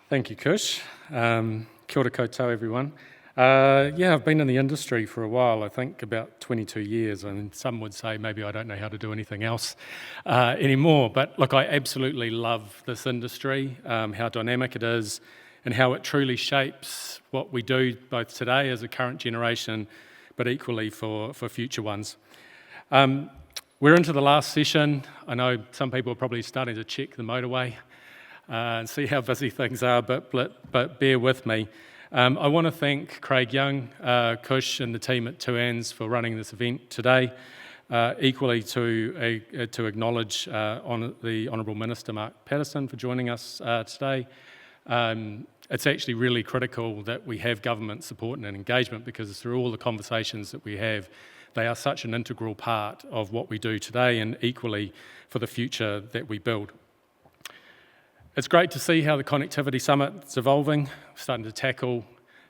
Thank you, Kush. Kia ora koutou, everyone. I've been in the industry for a while, I think about 22 years, and some would say maybe I don't know how to do anything else anymore. But look, I absolutely love this industry, how dynamic it is, and how it truly shapes what we do both today as a current generation, but equally for future ones. We're into the last session. I know some people are probably starting to check the motorway and see how busy things are, but bear with me. I want to thank Craig Young, Kush and the team at Two Anns for running this event today. Equally to acknowledge the Honourable Minister Mark Patterson for joining us today. It's actually really critical that we have government support and engagement, because through all the conversations that we have, they are such an integral part of what we do today and equally for the future that we build. It's great to see how the Connectivity Summit is evolving, starting to tackle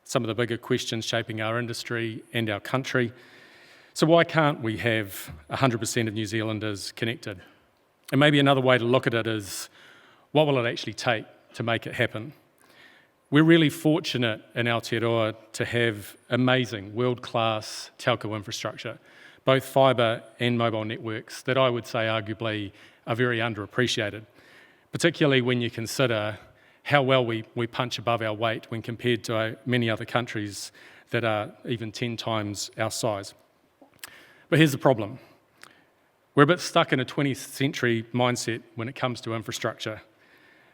some of the bigger questions shaping our industry and our country. So why can't we have 100% of New Zealanders connected? And maybe another way to look at it is, what will it actually take to make it happen? We're really fortunate in Aotearoa to have amazing world-class telco infrastructure, both fibre and mobile networks that I would say arguably are very underappreciated, particularly when you consider how well we punch above our weight when compared to many other countries that are even 10 times our size. But here's the problem. We're a bit stuck in a 20th century mindset when it comes to infrastructure.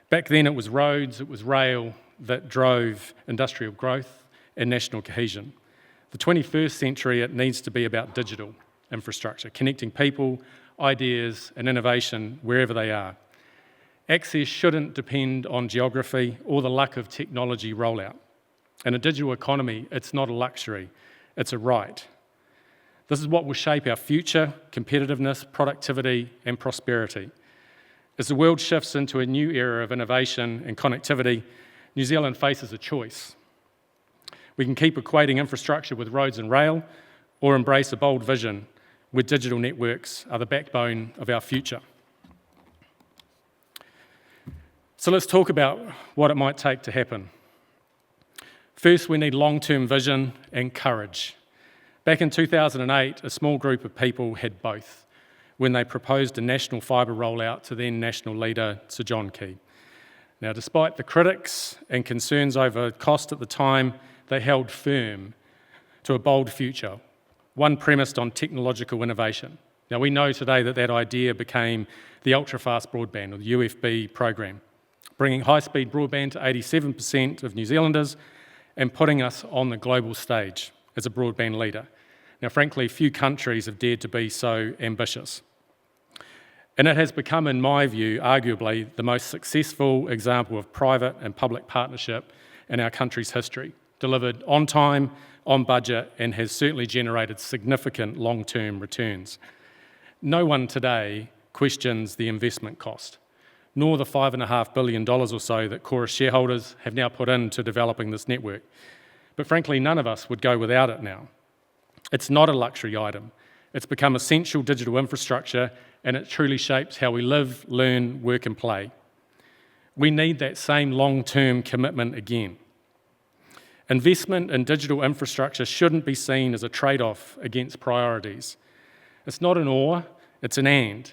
Back then it was roads, it was rail that drove industrial growth and national cohesion. The 21st century, it needs to be about digital infrastructure, connecting people, ideas and innovation wherever they are. Access shouldn't depend on geography or the luck of technology rollout. In a digital economy, it's not a luxury, it's a right. This is what will shape our future, competitiveness, productivity and prosperity. As the world shifts into a new era of innovation and connectivity, New Zealand faces a choice. We can keep equating infrastructure with roads and rail, or embrace a bold vision where digital networks are the backbone of our future. So let's talk about what it might take to happen. First, we need long-term vision and courage. Back in 2008, a small group of people had both when they proposed a national fibre rollout to then National Leader Sir John Key. Now, despite the critics and concerns over cost at the time, they held firm to a bold future, one premised on technological innovation. Now, we know today that idea became the ultra-fast broadband, or the UFB program, bringing high-speed broadband to 87% of New Zealanders and putting us on the global stage as a broadband leader. Now, frankly, few countries have dared to be so ambitious. And it has become, in my view, arguably the most successful example of private and public partnership in our country's history, delivered on time, on budget, and has certainly generated significant long-term returns. No one today questions the investment cost, nor the $5.5 billion or so that Chorus shareholders have now put into developing this network. But frankly, none of us would go without it now. It's not a luxury item. It's become essential digital infrastructure, and it truly shapes how we live, learn, work and play. We need that same long-term commitment again. Investment in digital infrastructure shouldn't be seen as a trade-off against priorities. It's not an or, it's an and.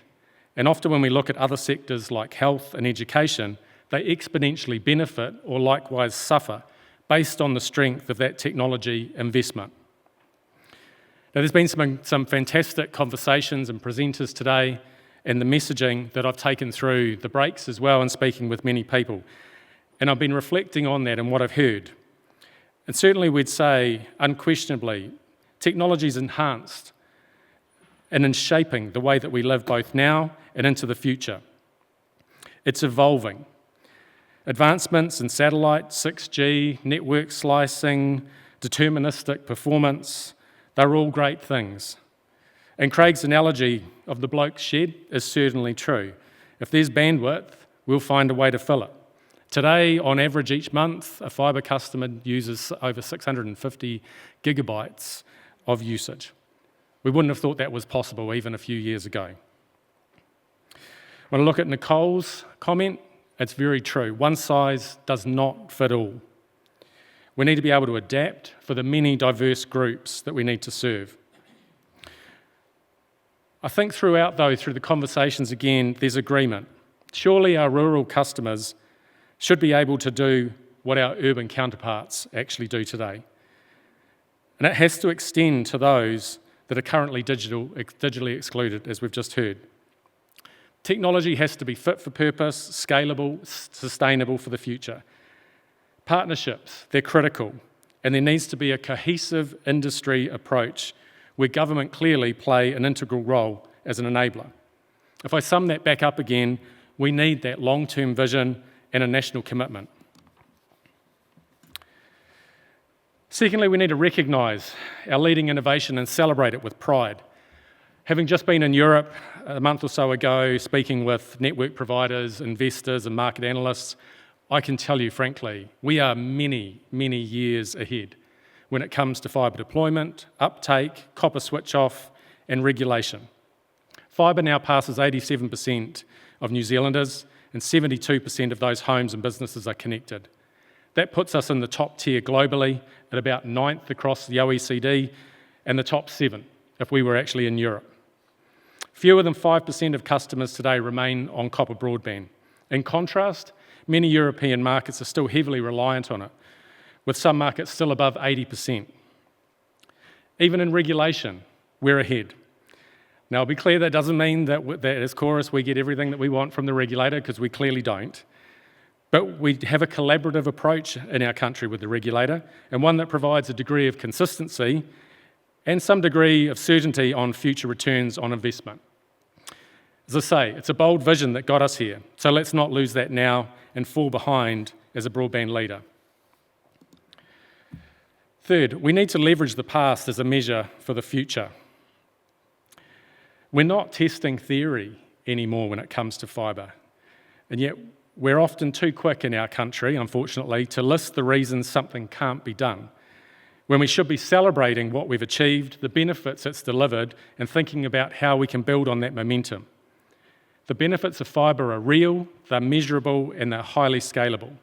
And often when we look at other sectors like health and education, they exponentially benefit or likewise suffer based on the strength of that technology investment. Now, there's been some fantastic conversations and presenters today, and the messaging that I've taken through the breaks as well and speaking with many people. And I've been reflecting on that and what I've heard. And certainly we'd say, unquestionably, technology's enhanced and in shaping the way that we live both now and into the future. It's evolving. Advancements in satellite, 6G, network slicing, deterministic performance, they're all great things. And Craig's analogy of the bloke's shed is certainly true. If there's bandwidth, we'll find a way to fill it. Today, on average each month, a fibre customer uses over 650 gigabytes of usage. We wouldn't have thought that was possible even a few years ago. When I look at Nicole's comment, It's very true. One size does not fit all. We need to be able to adapt for the many diverse groups that we need to serve. I think throughout, though, through the conversations again, there's agreement. Surely our rural customers should be able to do what our urban counterparts actually do today. And it has to extend to those that are currently digitally excluded, as we've just heard. Technology has to be fit for purpose, scalable, sustainable for the future. Partnerships, they're critical, and there needs to be a cohesive industry approach where government clearly play an integral role as an enabler. If I sum that back up again, we need that long-term vision and a national commitment. Secondly, we need to recognise our leading innovation and celebrate it with pride. Having just been in Europe a month or so ago, speaking with network providers, investors and market analysts, I can tell you frankly, we are many, many years ahead when it comes to fibre deployment, uptake, copper switch off and regulation. Fibre now passes 87% of New Zealanders and 72% of those homes and businesses are connected. That puts us in the top tier globally, at about 9th across the OECD, and the top 7 if we were actually in Europe. Fewer than 5% of customers today remain on copper broadband. In contrast, many European markets are still heavily reliant on it, with some markets still above 80%. Even in regulation, we're ahead. Now, I'll be clear, that doesn't mean that as Chorus we get everything that we want from the regulator, because we clearly don't. But we have a collaborative approach in our country with the regulator, and one that provides a degree of consistency and some degree of certainty on future returns on investment. As I say, it's a bold vision that got us here, so let's not lose that now and fall behind as a broadband leader. Third, we need to leverage the past as a measure for the future. We're not testing theory anymore when it comes to fibre, and yet we're often too quick in our country, unfortunately, to list the reasons something can't be done, when we should be celebrating what we've achieved, the benefits it's delivered, and thinking about how we can build on that momentum. The benefits of fibre are real, they're measurable, and they're highly scalable.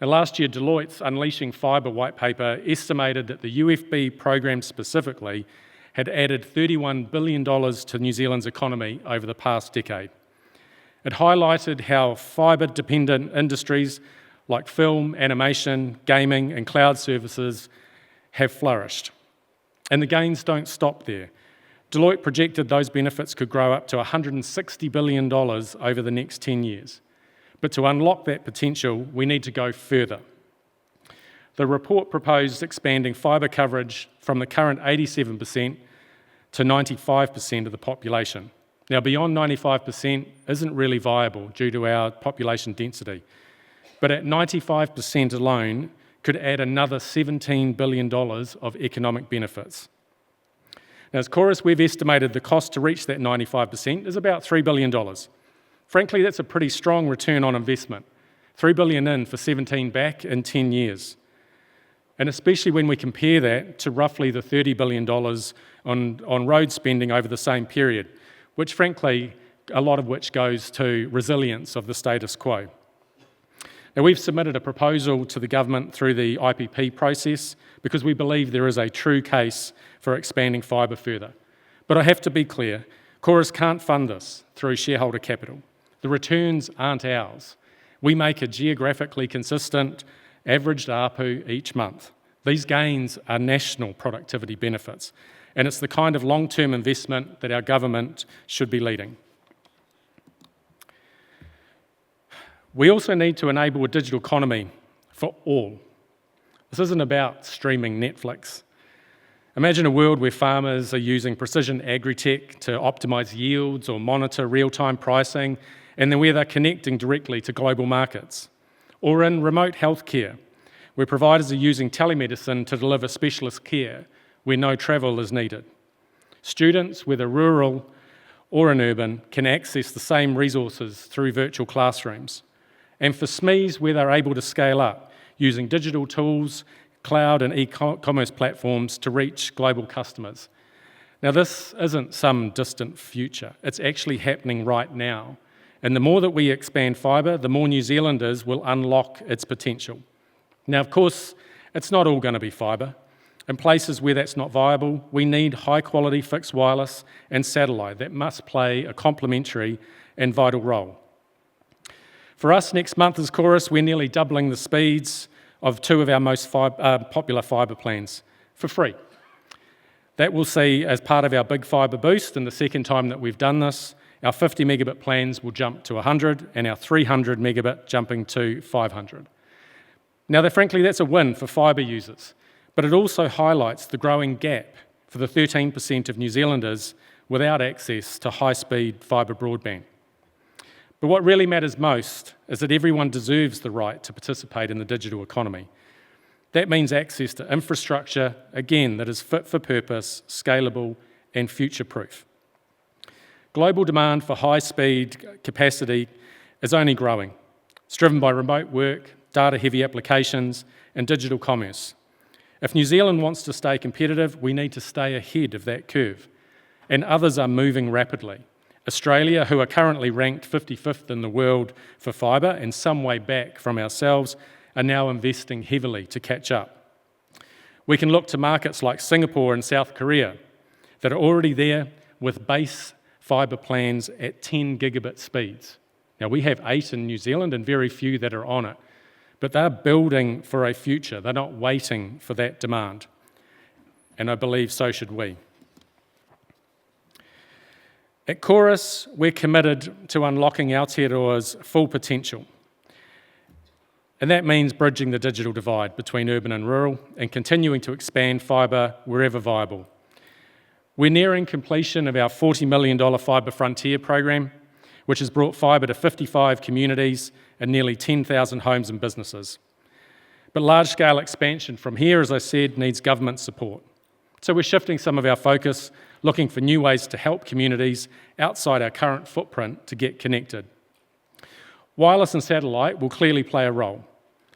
Now, last year, Deloitte's Unleashing Fibre white paper estimated that the UFB program specifically had added $31 billion to New Zealand's economy over the past decade. It highlighted how fibre-dependent industries like film, animation, gaming and cloud services have flourished. And the gains don't stop there. Deloitte projected those benefits could grow up to $160 billion over the next 10 years. But to unlock that potential, we need to go further. The report proposed expanding fibre coverage from the current 87% to 95% of the population. Now, beyond 95% isn't really viable due to our population density, but at 95% alone could add another $17 billion of economic benefits. Now, as Chorus, we've estimated the cost to reach that 95% is about $3 billion. Frankly, that's a pretty strong return on investment. $3 billion in for 17 back in 10 years. And especially when we compare that to roughly the $30 billion on road spending over the same period, which frankly, a lot of which goes to resilience of the status quo. Now, we've submitted a proposal to the government through the IPP process because we believe there is a true case for expanding fibre further. But I have to be clear, Chorus can't fund this through shareholder capital. The returns aren't ours. We make a geographically consistent averaged ARPU each month. These gains are national productivity benefits, and it's the kind of long-term investment that our government should be leading. We also need to enable a digital economy for all. This isn't about streaming Netflix. Imagine a world where farmers are using precision agri-tech to optimise yields or monitor real-time pricing, and then where they're connecting directly to global markets. Or in remote healthcare, where providers are using telemedicine to deliver specialist care where no travel is needed. Students, whether rural or in urban, can access the same resources through virtual classrooms. And for SMEs, where they're able to scale up using digital tools, cloud and e-commerce platforms to reach global customers. Now, this isn't some distant future. It's actually happening right now. And the more that we expand fibre, the more New Zealanders will unlock its potential. Now, of course, it's not all going to be fibre. In places where that's not viable, we need high-quality fixed wireless and satellite that must play a complementary and vital role. For us, next month as Chorus, we're nearly doubling the speeds of two of our most popular fibre plans for free. That will see, as part of our big fibre boost, and the second time that we've done this, our 50 megabit plans will jump to 100 and our 300 megabit jumping to 500. Now, frankly, that's a win for fibre users, but it also highlights the growing gap for the 13% of New Zealanders without access to high-speed fibre broadband. But what really matters most is that everyone deserves the right to participate in the digital economy. That means access to infrastructure, again, that is fit for purpose, scalable, and future-proof. Global demand for high-speed capacity is only growing. It's driven by remote work, data-heavy applications, and digital commerce. If New Zealand wants to stay competitive, we need to stay ahead of that curve, and others are moving rapidly. Australia, who are currently ranked 55th in the world for fibre and some way back from ourselves, are now investing heavily to catch up. We can look to markets like Singapore and South Korea that are already there with base fibre plans at 10 gigabit speeds. Now, we have 8 in New Zealand and very few that are on it, but they're building for a future. They're not waiting for that demand, and I believe so should we. At Chorus, we're committed to unlocking Aotearoa's full potential, and that means bridging the digital divide between urban and rural and continuing to expand fibre wherever viable. We're nearing completion of our $40 million Fibre Frontier program, which has brought fibre to 55 communities and nearly 10,000 homes and businesses. But large-scale expansion from here, as I said, needs government support. So we're shifting some of our focus, looking for new ways to help communities outside our current footprint to get connected. Wireless and satellite will clearly play a role,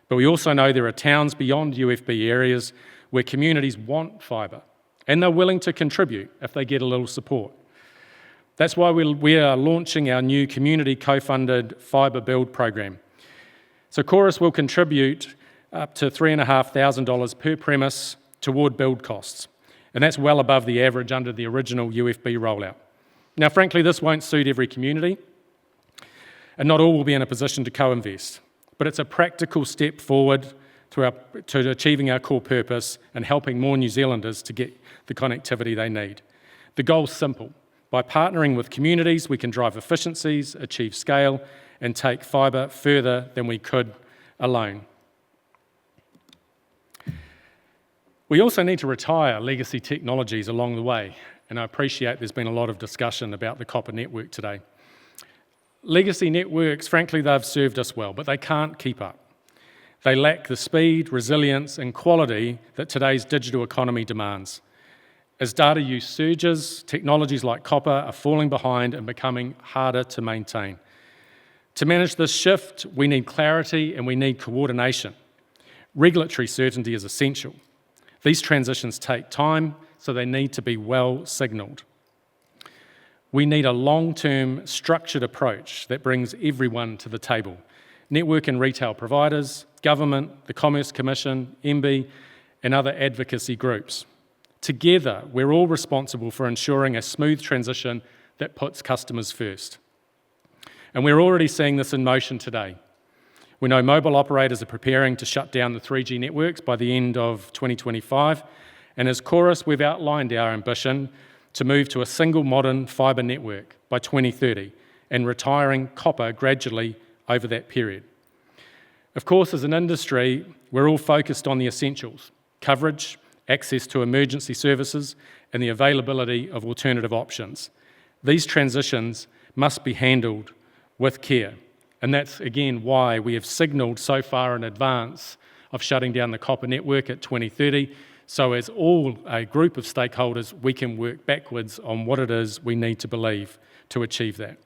but we also know there are towns beyond UFB areas where communities want fibre, and they're willing to contribute if they get a little support. That's why we are launching our new community co-funded fibre build program. So Chorus will contribute up to $3,500 per premise toward build costs, and that's well above the average under the original UFB rollout. Now, frankly, this won't suit every community, and not all will be in a position to co-invest, but it's a practical step forward to achieving our core purpose and helping more New Zealanders to get the connectivity they need. The goal's simple. By partnering with communities, we can drive efficiencies, achieve scale, and take fibre further than we could alone. We also need to retire legacy technologies along the way, and I appreciate there's been a lot of discussion about the copper network today. Legacy networks, frankly, they've served us well, but they can't keep up. They lack the speed, resilience, and quality that today's digital economy demands. As data use surges, technologies like copper are falling behind and becoming harder to maintain. To manage this shift, we need clarity and we need coordination. Regulatory certainty is essential. These transitions take time, so they need to be well signalled. We need a long-term, structured approach that brings everyone to the table. Network and retail providers, government, the Commerce Commission, MB, and other advocacy groups. Together, we're all responsible for ensuring a smooth transition that puts customers first. And we're already seeing this in motion today. We know mobile operators are preparing to shut down the 3G networks by the end of 2025, and as Chorus, we've outlined our ambition to move to a single modern fibre network by 2030 and retiring copper gradually over that period. Of course, as an industry, we're all focused on the essentials: coverage, access to emergency services, and the availability of alternative options. These transitions must be handled with care, and that's again why we have signalled so far in advance of shutting down the copper network at 2030, so as a group of stakeholders, we can work backwards on what it is we need to believe to achieve that.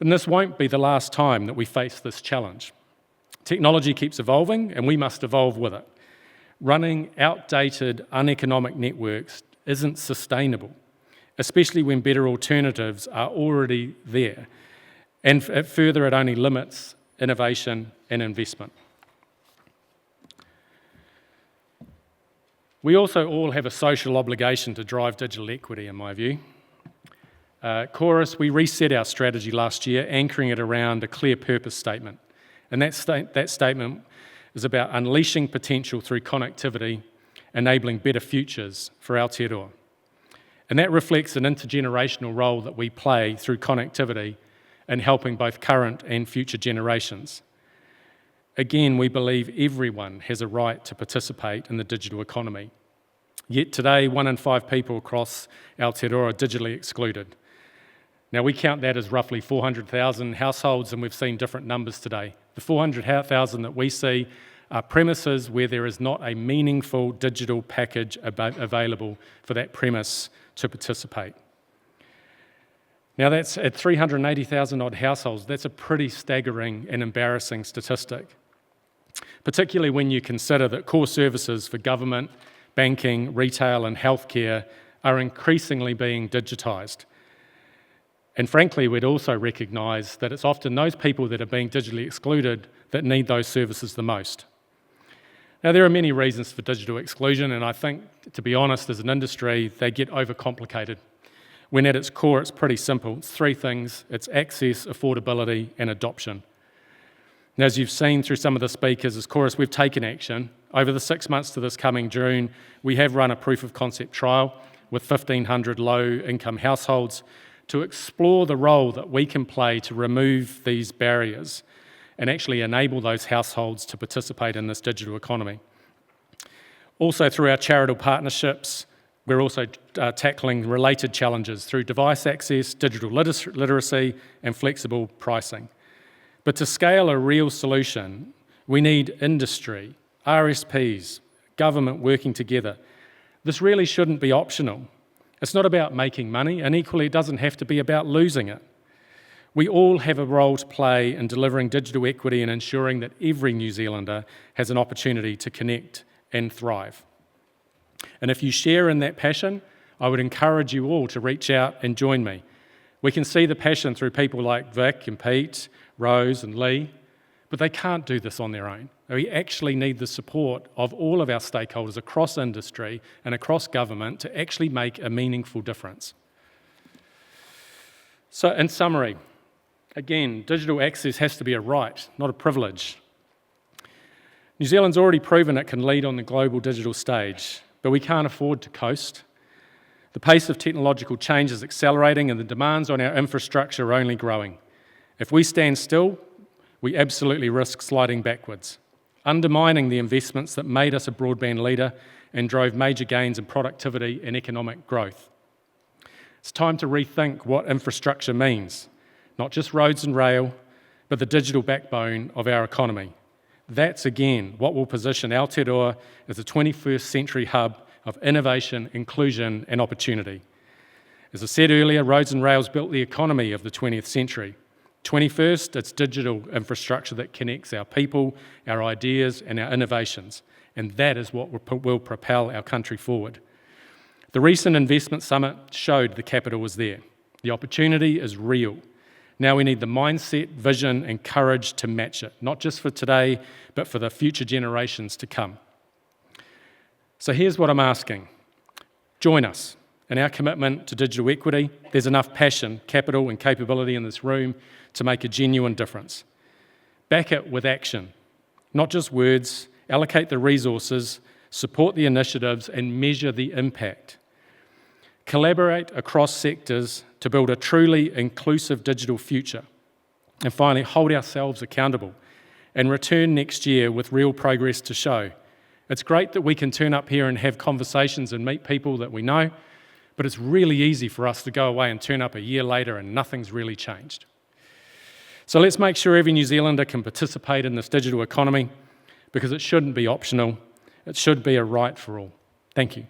And this won't be the last time that we face this challenge. Technology keeps evolving, and we must evolve with it. Running outdated, uneconomic networks isn't sustainable, especially when better alternatives are already there. And further, it only limits innovation and investment. We also all have a social obligation to drive digital equity, in my view. Chorus, we reset our strategy last year, anchoring it around a clear purpose statement. And that statement is about unleashing potential through connectivity, enabling better futures for Aotearoa. And that reflects an intergenerational role that we play through connectivity in helping both current and future generations. Again, we believe everyone has a right to participate in the digital economy. Yet today, 1 in 5 people across Aotearoa are digitally excluded. Now, we count that as roughly 400,000 households, and we've seen different numbers today. The 400,000 that we see are premises where there is not a meaningful digital package available for that premise to participate. Now, that's at 380,000 odd households. That's a pretty staggering and embarrassing statistic, particularly when you consider that core services for government, banking, retail and healthcare are increasingly being digitised. And frankly, we'd also recognise that it's often those people that are being digitally excluded that need those services the most. Now, there are many reasons for digital exclusion, and I think, to be honest, as an industry, they get overcomplicated. When at its core, it's pretty simple. It's 3 things. It's access, affordability, and adoption. And as you've seen through some of the speakers, as Chorus, we've taken action. Over the 6 months to this coming June, we have run a proof of concept trial with 1,500 low-income households to explore the role that we can play to remove these barriers and actually enable those households to participate in this digital economy. Also, through our charitable partnerships, we're also tackling related challenges through device access, digital literacy, and flexible pricing. But to scale a real solution, we need industry, RSPs, government working together. This really shouldn't be optional. It's not about making money, and equally it doesn't have to be about losing it. We all have a role to play in delivering digital equity and ensuring that every New Zealander has an opportunity to connect and thrive. And if you share in that passion, I would encourage you all to reach out and join me. We can see the passion through people like Vic and Pete, Rose and Lee, but they can't do this on their own. We actually need the support of all of our stakeholders across industry and across government to actually make a meaningful difference. So in summary, again, digital access has to be a right, not a privilege. New Zealand's already proven it can lead on the global digital stage, but we can't afford to coast. The pace of technological change is accelerating and the demands on our infrastructure are only growing. If we stand still, we absolutely risk sliding backwards, undermining the investments that made us a broadband leader and drove major gains in productivity and economic growth. It's time to rethink what infrastructure means, not just roads and rail, but the digital backbone of our economy. That's, again, what will position Aotearoa as a 21st century hub of innovation, inclusion and opportunity. As I said earlier, roads and rails built the economy of the 20th century. 21st, it's digital infrastructure that connects our people, our ideas and our innovations, and that is what will propel our country forward. The recent investment summit showed the capital was there. The opportunity is real. Now we need the mindset, vision and courage to match it, not just for today, but for the future generations to come. So here's what I'm asking. Join us in our commitment to digital equity. There's enough passion, capital and capability in this room to make a genuine difference. Back it with action, not just words. Allocate the resources, support the initiatives and measure the impact. Collaborate across sectors to build a truly inclusive digital future. And finally, hold ourselves accountable and return next year with real progress to show. It's great that we can turn up here and have conversations and meet people that we know, but it's really easy for us to go away and turn up a year later and nothing's really changed. So let's make sure every New Zealander can participate in this digital economy because it shouldn't be optional. It should be a right for all. Thank you.